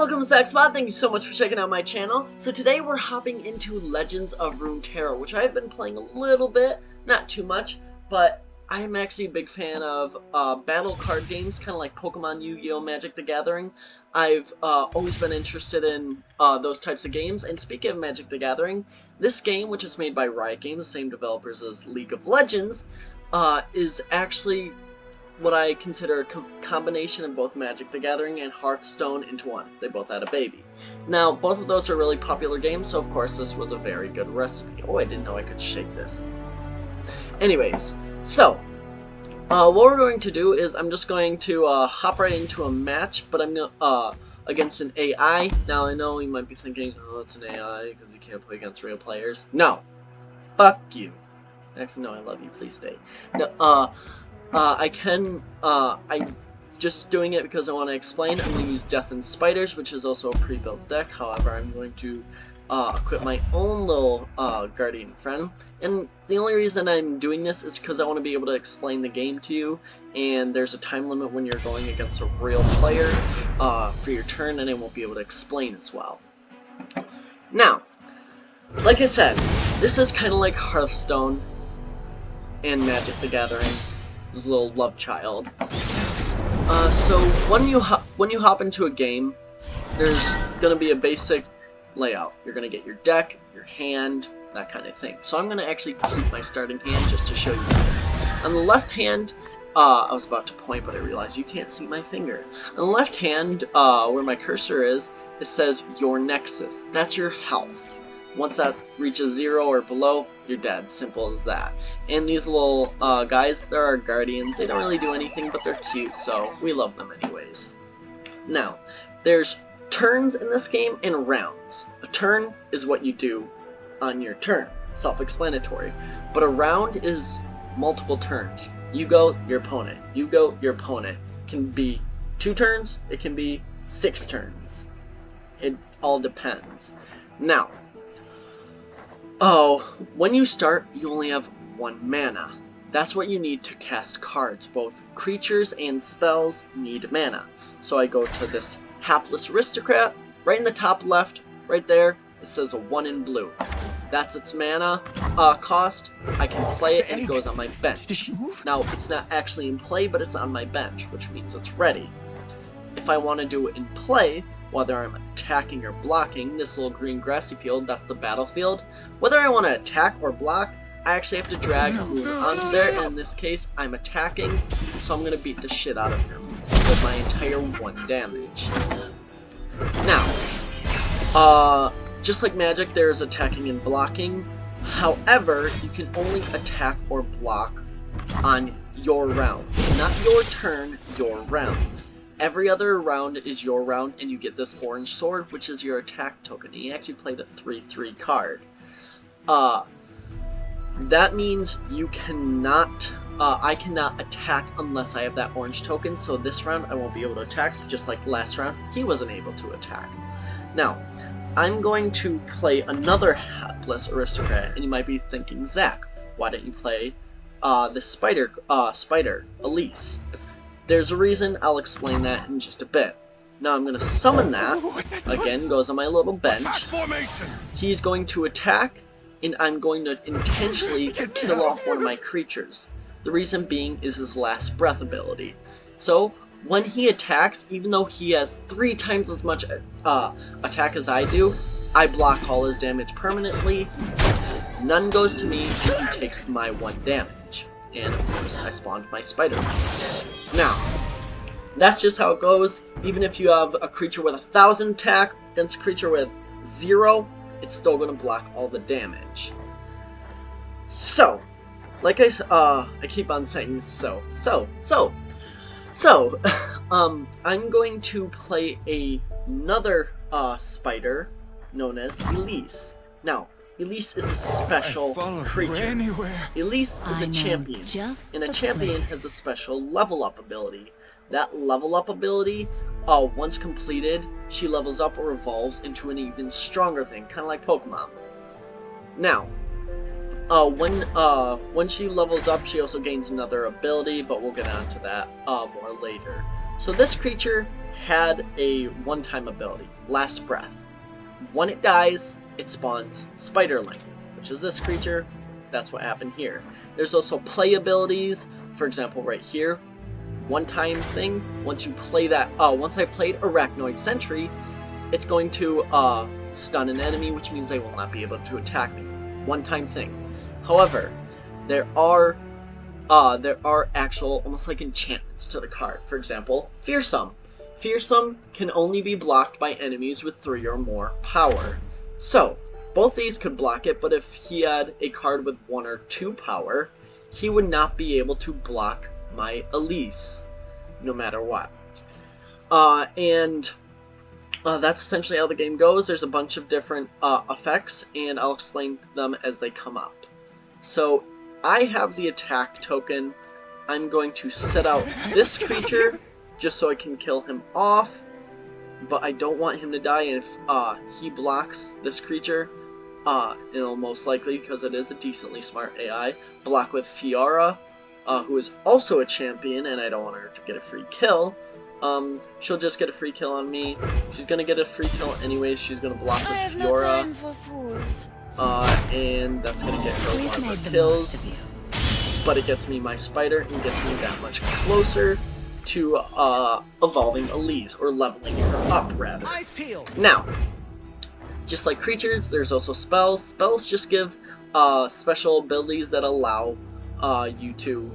welcome to Zaxbot. Thank you so much for checking out my channel. So today we're hopping into Legends of Runeterra, which I've been playing a little bit, not too much, but I'm actually a big fan of battle card games, kind of like Pokemon, Yu-Gi-Oh!, Magic the Gathering. I've always been interested in those types of games, and speaking of Magic the Gathering, this game, which is made by Riot Games, the same developers as League of Legends, is actually what I consider a combination of both Magic the Gathering and Hearthstone into one. They both had a baby. Now, both of those are really popular games, so of course this was a very good recipe. Oh, I didn't know I could shake this. Anyways, so, what we're going to do is I'm just going to hop right into a match, but I'm against an AI. Now, I know you might be thinking, oh, it's an AI because you can't play against real players. No. Fuck you. Actually, no, I love you. Please stay. No, I'm just doing it because I want to explain. I'm going to use Death and Spiders, which is also a pre-built deck. However, I'm going to equip my own little Guardian friend. And the only reason I'm doing this is because I want to be able to explain the game to you. And there's a time limit when you're going against a real player for your turn, and I won't be able to explain as well. Now, like I said, this is kind of like Hearthstone and Magic the Gathering. His little love child. So when you hop into a game, there's gonna be a basic layout. You're gonna get your deck, your hand, that kind of thing. So I'm gonna actually keep my starting hand just to show you. On the left hand, I was about to point, but I realized you can't see my finger. On the left hand, where my cursor is, it says your nexus. That's your health. Once that reaches 0 or below, you're dead. Simple as that. And these little guys, they're our guardians. They don't really do anything, but they're cute, so we love them anyways. Now, there's turns in this game and rounds. A turn is what you do on your turn. Self-explanatory. But a round is multiple turns. You go, your opponent. You go, your opponent. It can be 2 turns. It can be 6 turns. It all depends. Now, when you start, you only have 1 mana. That's what you need to cast cards. Both creatures and spells need mana. So I go to this Hapless Aristocrat, right in the top left, right there, it says a 1 in blue. That's its mana cost. I can play it and it goes on my bench. Now, it's not actually in play, but it's on my bench, which means it's ready. If I want to do it in play, whether I'm attacking or blocking, this little green grassy field, that's the battlefield. Whether I want to attack or block, I actually have to drag a move onto there, and in this case, I'm attacking, so I'm going to beat the shit out of him with my entire 1 damage. Now, just like Magic, there's attacking and blocking. However, you can only attack or block on your round. Not your turn, your round. Every other round is your round, and you get this orange sword, which is your attack token. And you actually played a 3/3 card. That means you cannot, I cannot attack unless I have that orange token, so this round I won't be able to attack, just like last round, he wasn't able to attack. Now, I'm going to play another Hapless Aristocrat, and you might be thinking, Zach, why don't you play the spider, Elise? There's a reason, I'll explain that in just a bit. Now I'm going to summon that, again, goes on my little bench. He's going to attack, and I'm going to intentionally kill off one of my creatures. The reason being is his last breath ability. So, when he attacks, even though he has 3 times as much attack as I do, I block all his damage permanently, none goes to me, and he takes my 1 damage. And of course, I spawned my spider. Now, that's just how it goes. Even if you have a creature with 1,000 attack against a creature with 0, it's still going to block all the damage. So, like I keep on saying I'm going to play another spider known as Elise. Now, Elise is a special creature. Elise is a champion, and a champion has a special level up ability. That level up ability, once completed, she levels up or evolves into an even stronger thing, kind of like Pokemon. Now, when she levels up, she also gains another ability, but we'll get onto that more later. So this creature had a one-time ability, Last Breath. When it dies, it spawns Spiderling, which is this creature. That's what happened here. There's also play abilities, for example right here, one-time thing. Once you play that, once I played Arachnoid Sentry, it's going to stun an enemy, which means they will not be able to attack me. One-time thing. However, there are actual, almost like enchantments to the card. For example, Fearsome. Fearsome can only be blocked by enemies with 3 or more power. So, both these could block it, but if he had a card with 1 or 2 power, he would not be able to block my Elise, no matter what. That's essentially how the game goes. There's a bunch of different effects, and I'll explain them as they come up. So, I have the attack token. I'm going to set out this creature, just so I can kill him off, but I don't want him to die, and if he blocks this creature, it'll most likely, because it is a decently smart AI, block with Fiora, who is also a champion, and I don't want her to get a free kill. She'll just get a free kill on me. She's gonna get a free kill anyways. She's gonna block with Fiora, and that's gonna get her one of her kills. But it gets me my spider and gets me that much closer to evolving Elise, or leveling her up rather. Now, just like creatures, there's also spells. Spells just give special abilities that allow you to,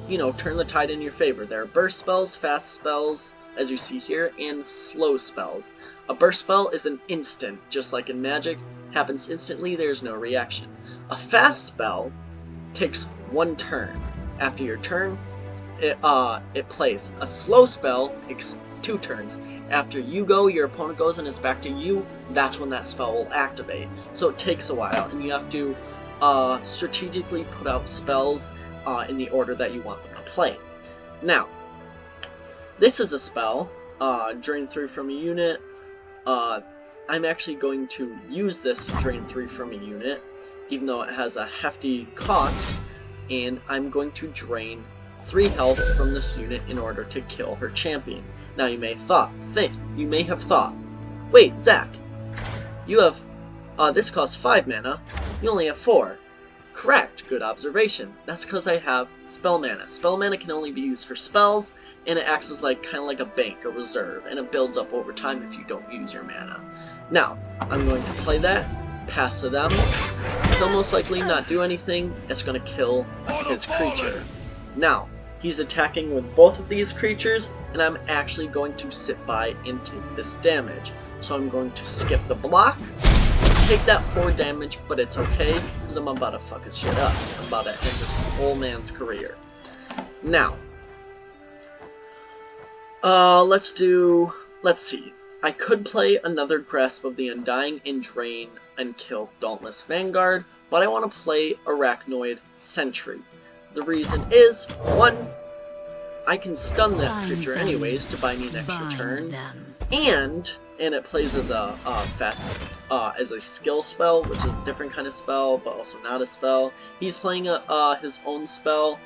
you know, turn the tide in your favor. There are burst spells, fast spells, as you see here, and slow spells. A burst spell is an instant, just like in Magic, happens instantly, there's no reaction. A fast spell takes 1 turn. After your turn, it plays. A slow spell takes 2 turns. After you go, your opponent goes, and it's back to you. That's when that spell will activate. So it takes a while, and you have to strategically put out spells in the order that you want them to play. Now, this is a spell, Drain 3 from a unit. I'm actually going to use this Drain 3 from a unit, even though it has a hefty cost, and I'm going to drain 3 health from this unit in order to kill her champion. Now you may have thought, wait, Zach, you have, this costs 5 mana, you only have 4. Correct, good observation. That's because I have spell mana. Spell mana can only be used for spells, and it acts as kind of like a bank, a reserve, and it builds up over time if you don't use your mana. Now, I'm going to play that, pass to them. They'll most likely not do anything. It's going to kill his creature. Now, he's attacking with both of these creatures, and I'm actually going to sit by and take this damage. So I'm going to skip the block, take that 4 damage, but it's okay, because I'm about to fuck his shit up. I'm about to end this old man's career. Now, let's see. I could play another Grasp of the Undying and drain and kill Dauntless Vanguard, but I want to play Arachnoid Sentry. The reason is, 1, I can stun that creature anyways to buy me an extra turn, and it plays as a as a skill spell, which is a different kind of spell, but also not a spell. He's playing his own spell,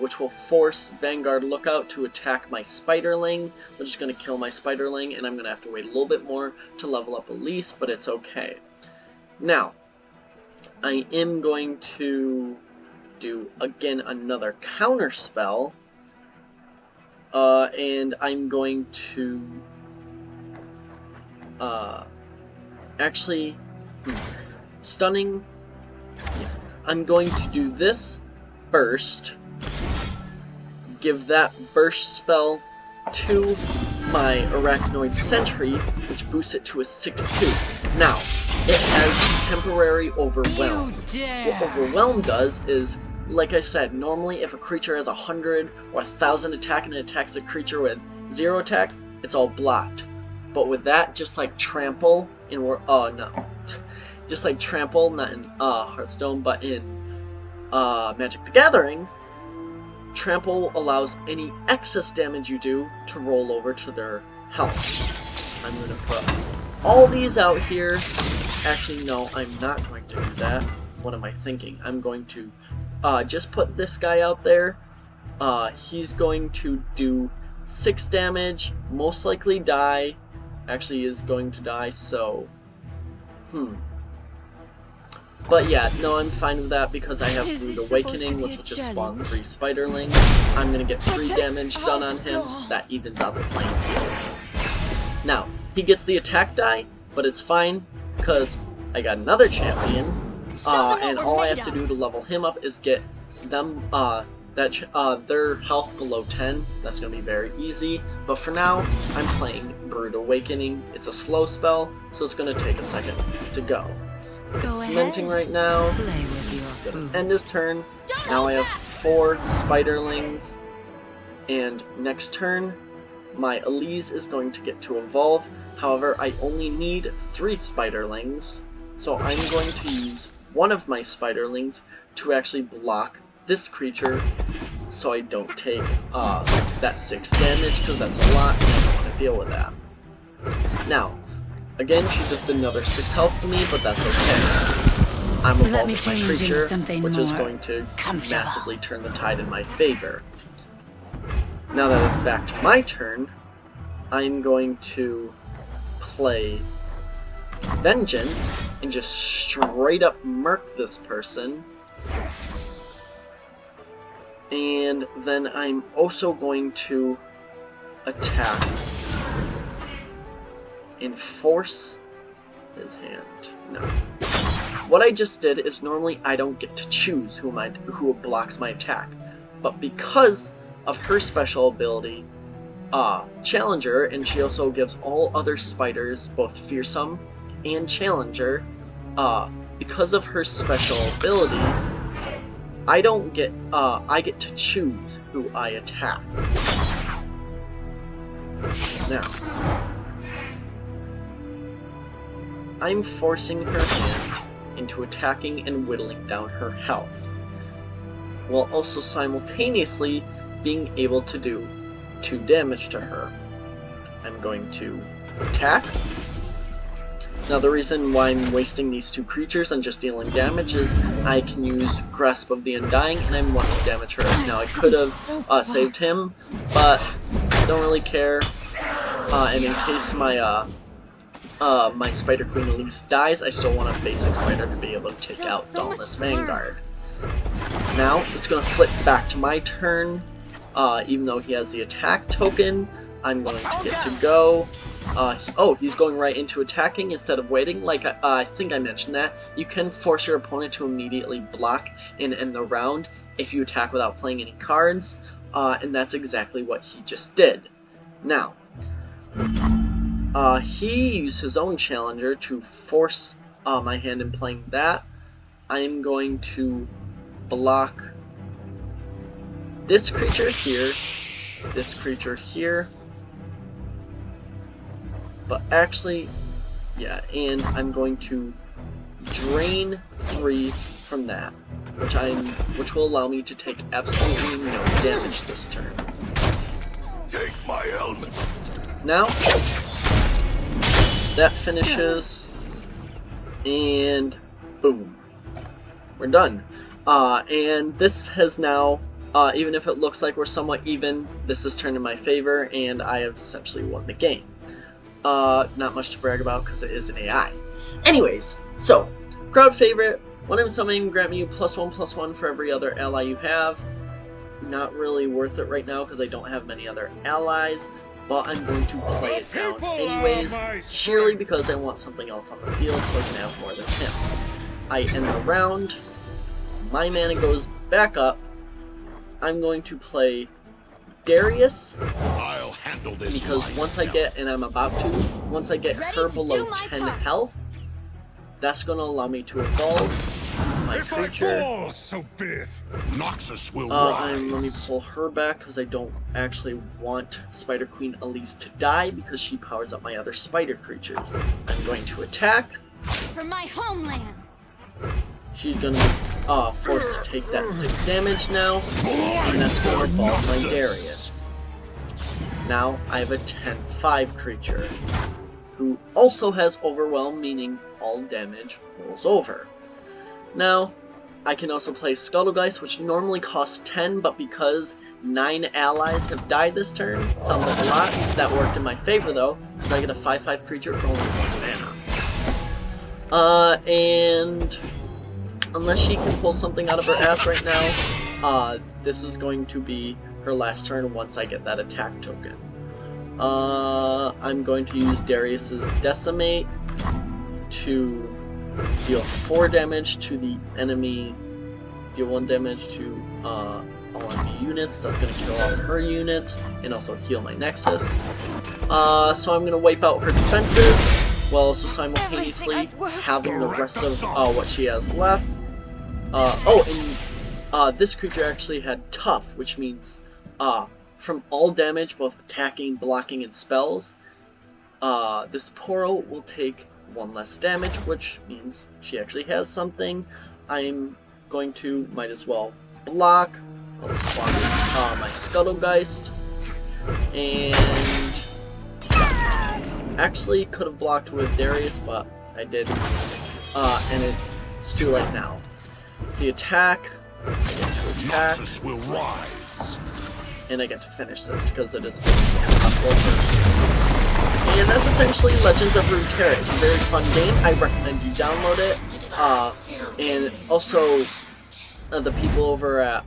which will force Vanguard Lookout to attack my Spiderling, which is going to kill my Spiderling, and I'm going to have to wait a little bit more to level up Elise, but it's okay. Now, I am going to do, again, another counter spell, and I'm going to, stunning, I'm going to do this burst, give that burst spell to my Arachnoid Sentry, which boosts it to a 6/2. Now, it has temporary Overwhelm. What Overwhelm does is, like I said, normally if a creature has 100 or 1,000 attack and it attacks a creature with 0 attack, it's all blocked. But with that, just like Trample in just like Trample, not in Hearthstone, but in Magic the Gathering, Trample allows any excess damage you do to roll over to their health. I'm going to put all these out here. Actually, no, I'm not going to do that. What am I thinking? I'm going to just put this guy out there. He's going to do 6 damage, most likely die. Actually is going to die, so but yeah, no, I'm fine with that because I have Brood Awakening, which will just spawn 3 spiderlings. I'm gonna get 3 damage done on him. That evens out the playing field. Now, he gets the attack die, but it's fine because I got another champion, and all I have to do to level him up is get them their health below 10. That's gonna be very easy. But for now, I'm playing Brood Awakening. It's a slow spell, so it's gonna take a second to go. It's cementing right now. He's gonna end his turn. Now I have 4 spiderlings, and next turn my Elise is going to get to evolve. However, I only need 3 spiderlings, so I'm going to use one of my spiderlings to actually block this creature so I don't take that 6 damage, because that's a lot and I don't want to deal with that. Now, again, she just did another 6 health to me, but that's okay. I'm evolving my creature, which is going to massively turn the tide in my favor. Now that it's back to my turn, I'm going to play Vengeance and just straight up murk this person. And then I'm also going to attack and force his hand. No. What I just did is normally I don't get to choose who blocks my attack, but because of her special ability, Challenger, and she also gives all other spiders, both Fearsome and Challenger, because of her special ability, I don't get, I get to choose who I attack. Now, I'm forcing her hand into attacking and whittling down her health, while also simultaneously being able to do 2 damage to her. I'm going to attack. Now the reason why I'm wasting these 2 creatures and just dealing damage is I can use Grasp of the Undying and I'm 1 to damage her. Now I could have saved him, but I don't really care. And in case my my Spider Queen Elise dies, I still want a basic spider to be able to take out Dauntless Vanguard. Now it's gonna flip back to my turn. Even though he has the attack token, I'm going to get to go. Oh, he's going right into attacking instead of waiting. Like I think I mentioned that. You can force your opponent to immediately block and end the round if you attack without playing any cards, and that's exactly what he just did. Now, he used his own Challenger to force my hand in playing that. I'm going to block this creature here, this creature here, but actually, yeah, and I'm going to drain 3 from that, which will allow me to take absolutely no damage this turn. Take my helmet. Now, that finishes, and boom, we're done. And this has now, even if it looks like we're somewhat even, this has turned in my favor, and I have essentially won the game. Not much to brag about because it is an AI. Anyways, so, crowd favorite, when I'm summoning, grant me +1/+1 for every other ally you have. Not really worth it right now because I don't have many other allies, but I'm going to play it down anyways, sheerly because I want something else on the field so I can have more than him. I end the round, my mana goes back up. I'm going to play Darius, I'll handle this because once I get, and I'm about to, once I get her below 10 health, that's going to allow me to evolve my creature. So be it. Noxus will Let me pull her back because I don't actually want Spider Queen Elise to die because she powers up my other spider creatures. I'm going to attack. For my homeland. She's going to be forced to take that 6 damage now, and that's going to evolve my Darius. Now I have a 10/5 creature, who also has Overwhelm, meaning all damage rolls over. Now, I can also play Scuttlegeist, which normally costs 10, but because 9 allies have died this turn, sounds like a lot. That worked in my favor though, because I get a 5/5 creature for only 1 mana. And unless she can pull something out of her ass right now, this is going to be her last turn once I get that attack token. I'm going to use Darius's Decimate to deal 4 damage to the enemy, deal 1 damage to all enemy units. That's going to kill all her units and also heal my Nexus. So I'm going to wipe out her defenses while also simultaneously having the rest of what she has left. This creature actually had Tough, which means from all damage, both attacking, blocking, and spells, this Poro will take 1 less damage, which means she actually has something. I'm going to, might as well block. I'll just block my Scuttlegeist. And actually could have blocked with Darius, but I didn't. And it's too late now. It's the attack. I get to attack. Noxus will rise. And I get to finish this because it is impossible for. And that's essentially Legends of Runeterra. It's a very fun game. I recommend you download it. And also, the people over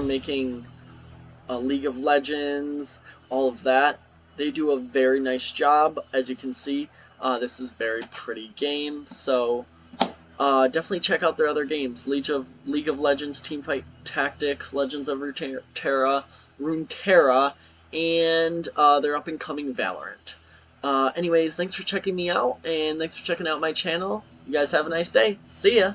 making League of Legends, all of that, they do a very nice job. As you can see, this is a very pretty game. So definitely check out their other games: League of Legends, Teamfight Tactics, Legends of Runeterra, and their up-and-coming Valorant. Anyways, thanks for checking me out, and thanks for checking out my channel. You guys have a nice day. See ya!